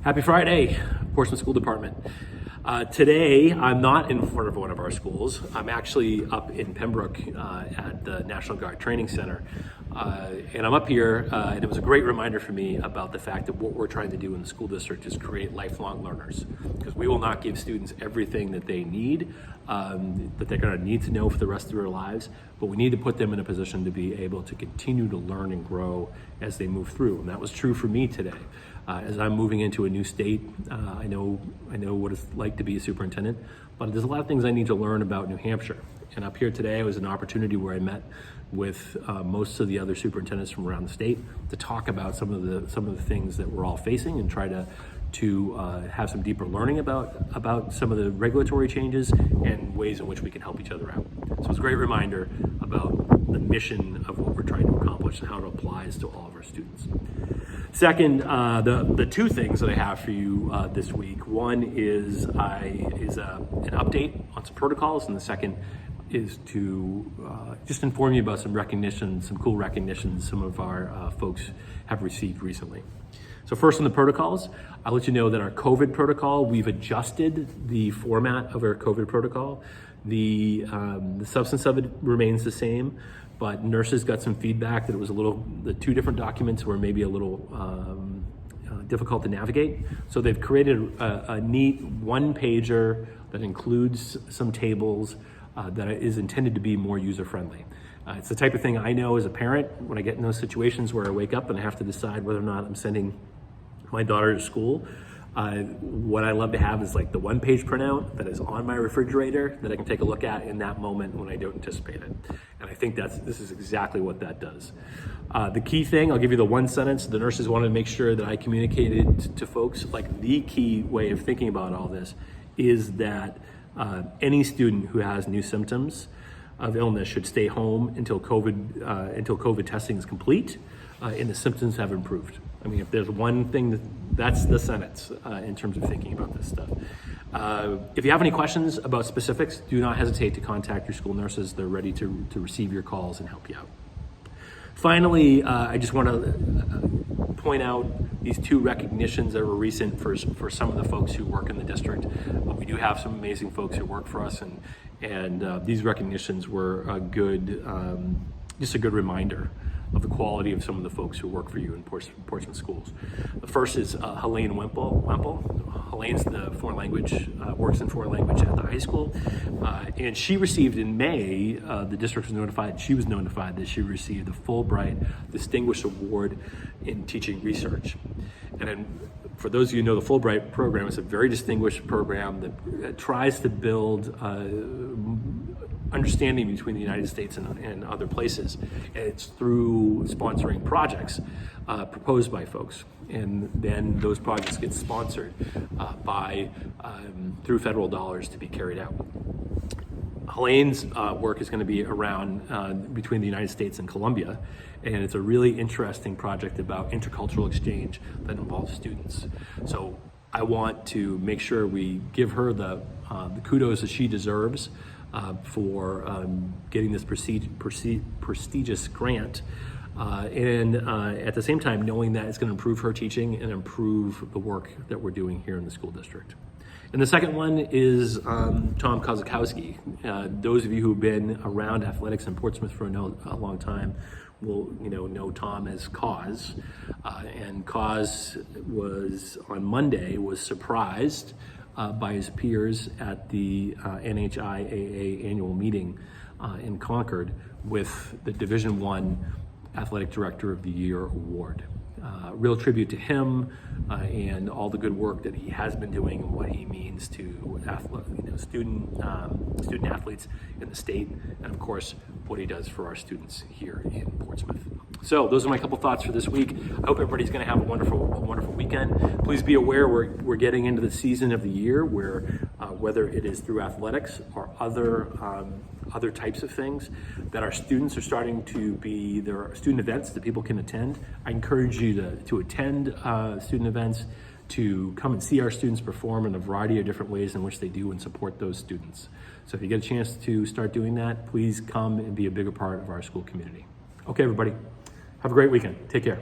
Happy Friday, Portsmouth School Department. Today, I'm not in front of one of our schools. I'm actually up in Pembroke at the National Guard Training Center. And I'm up here, and it was a great reminder for me about the fact that what we're trying to do in the school district is create lifelong learners. Because we will not give students everything that they need, that they're gonna need to know for the rest of their lives, but we need to put them in a position to be able to continue to learn and grow as they move through. And that was true for me today. As I'm moving into a new state, I know what it's like to be a superintendent, but there's a lot of things I need to learn about New Hampshire. And up here today was an opportunity where I met with most of the other superintendents from around the state to talk about some of the things that we're all facing and try to have some deeper learning about some of the regulatory changes and ways in which we can help each other out. So it's a great reminder about the mission of what we're trying to accomplish and how it applies to all of our students. Second, the two things that I have for you this week. One is an update on some protocols, and the second is to just inform you about some recognition, some cool recognitions some of our folks have received recently. So first on the protocols, I'll let you know that our COVID protocol, we've adjusted the format of our COVID protocol. The substance of it remains the same, but nurses got some feedback that it was the two different documents were maybe a little difficult to navigate. So they've created a neat one-pager that includes some tables that is intended to be more user-friendly. It's the type of thing I know as a parent when I get in those situations where I wake up and I have to decide whether or not I'm sending my daughter to school. What I love to have is like the one-page printout that is on my refrigerator that I can take a look at in that moment when I don't anticipate it. And I think this is exactly what that does. The key thing, I'll give you the one sentence. The nurses wanted to make sure that I communicated to folks, like the key way of thinking about all this is that any student who has new symptoms of illness should stay home until COVID testing is complete and the symptoms have improved. I mean, if there's one thing that's the sentence in terms of thinking about this stuff. If you have any questions about specifics, do not hesitate to contact your school nurses. They're ready to receive your calls and help you out. Finally, I just want to point out these two recognitions that were recent for some of the folks who work in the district. We do have some amazing folks who work for us, and these recognitions were just a good reminder of the quality of some of the folks who work for you in Portsmouth schools. The first is Helene Wemple. Helene's the foreign language, works in foreign language at the high school. And she received in May, the district was notified that she received the Fulbright Distinguished Award in Teaching Research. And then, for those of you who know the Fulbright program, it's a very distinguished program that tries to build understanding between the United States and other places. And it's through sponsoring projects proposed by folks. And then those projects get sponsored through federal dollars to be carried out. Helene's work is going to be around between the United States and Colombia, and it's a really interesting project about intercultural exchange that involves students. So I want to make sure we give her the kudos that she deserves for getting this prestigious grant, and at the same time knowing that it's going to improve her teaching and improve the work that we're doing here in the school district. And the second one is Tom Kozakowski. Those of you who've been around athletics in Portsmouth for a long time will know Tom as Koz. And Koz on Monday was surprised by his peers at the NHIAA annual meeting in Concord with the Division I Athletic Director of the Year award. Real tribute to him and all the good work that he has been doing and what he means to student athletes in the state, and of course what he does for our students here in Portsmouth. So those are my couple thoughts for this week. I hope everybody's going to have a wonderful weekend. Please be aware we're getting into the season of the year where whether it is through athletics or other types of things, that our students are starting to be, there are student events that people can attend. I encourage you to attend student events, to come and see our students perform in a variety of different ways in which they do and support those students. So if you get a chance to start doing that, please come and be a bigger part of our school community. Okay, everybody, have a great weekend. Take care.